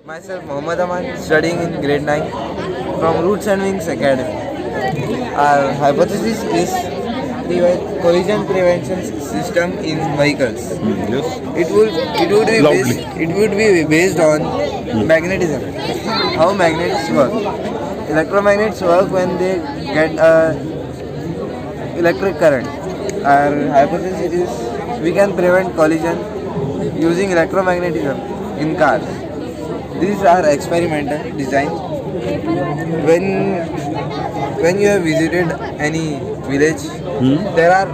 Myself, Mohammad Aman, studying in grade 9 from Roots and Wings Academy. Our hypothesis is collision prevention system in vehicles. Yes. It would be based on magnetism. How magnets work? Electromagnets work when they get electric current. Our hypothesis is we can prevent collision using electromagnetism in cars. These are experimental design. When you have visited any village, there are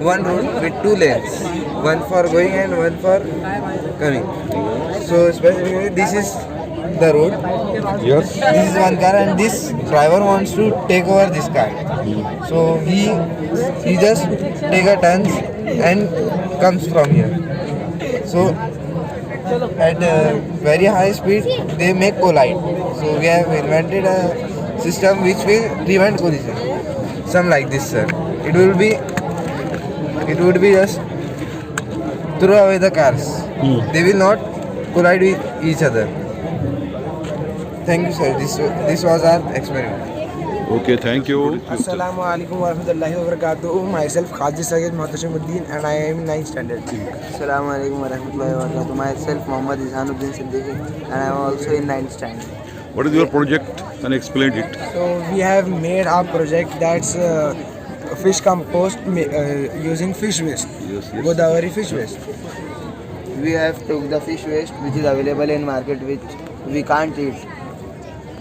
one road with two lanes, one for going and one for coming. So specifically, this is the road. Yes. This is one car, and this driver wants to take over this car. So he just take a turn and comes from here. So at very high speed they may collide. So we have invented a system which will prevent collision. Some like this, sir. It would be just throw away the cars. They will not collide with each other. Thank you, sir. This was our experiment. Okay, thank you. Assalamu alaikum warahmatullahi wabarakatuh. Myself Khaji Sayyid Muhtasimuddin and I am in 9th standard. Assalamu alaikum warahmatullahi wabarakatuh. Myself Muhammad Izhanuddin Siddiqui and I am also in 9th standard. What is your project? And explain it. So we have made our project that's fish compost using fish waste. Yes. Godavari fish waste. We have took the fish waste which is available in market which we can't eat.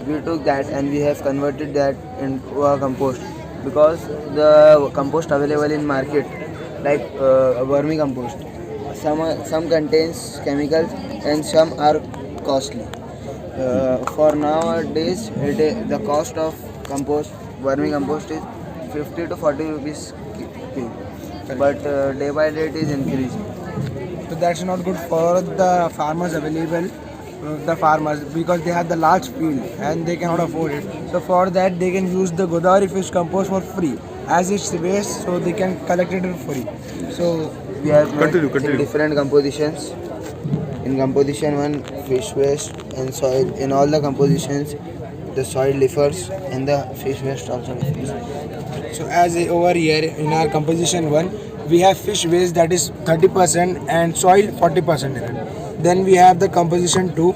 We took that and we have converted that into a compost because the compost available in market like vermicompost, some contains chemicals and some are costly. For nowadays, the cost of vermicompost is 50 to 40 rupees kg, but day by day it is increasing. So that's not good for the farmers available. The farmers because they have the large field and they cannot afford it. So for that they can use the Godavari fish compost for free as it's waste, so they can collect it for free. So We have Continue. different compositions. In composition 1, fish waste and soil. In all the compositions, the soil differs and the fish waste also differs. So as over here in our composition 1, we have fish waste that is 30% and soil 40% in it. Then we have the composition 2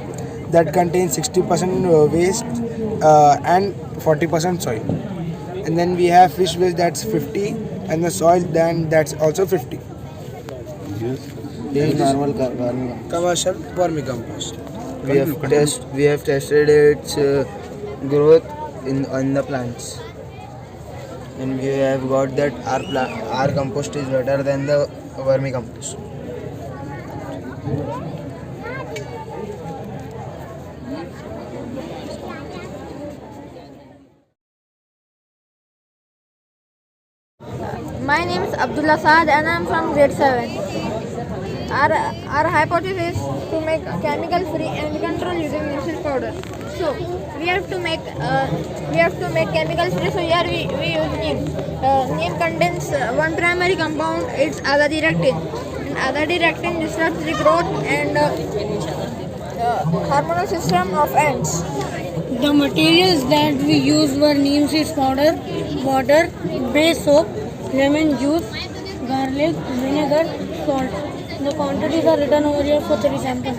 that contains 60% waste and 40% soil. And then we have fish waste that's 50 and the soil then that's also 50. Yes. This is normal vermicompost. Commercial vermicompost. We have tested its growth on the plants, and we have got that our compost is better than the vermicompost. My name is Abdullah Saad and I am from grade 7. Our hypothesis is to make chemical free and control using nuisance powder. So we have to make chemical free. So here we use neem. Neem contains one primary compound. It's azadirachtin. And azadirachtin disrupts the growth and hormonal system of ants. The materials that we used were neem seed powder, water, bay soap, lemon juice, garlic, vinegar, salt. The quantities are written over here for 3 samples.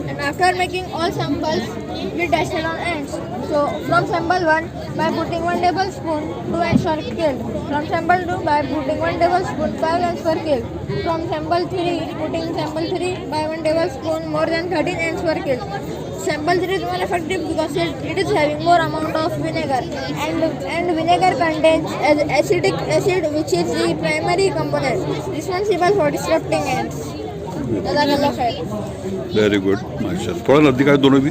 And after making all samples, we tested on ants. So from sample 1, by putting 1 tablespoon, 2 ants were killed. From sample 2, by putting 1 tablespoon, 5 ants were killed. From sample 3, putting sample 3, by 1 tablespoon, more than 13 ants were killed. Sample 3 is more effective because it is having more amount of vinegar, and vinegar contains acetic acid, which is the primary component responsible for disrupting ants. Very good. माशाल्लाह. थोड़ा नजदीक आए दोनों भी.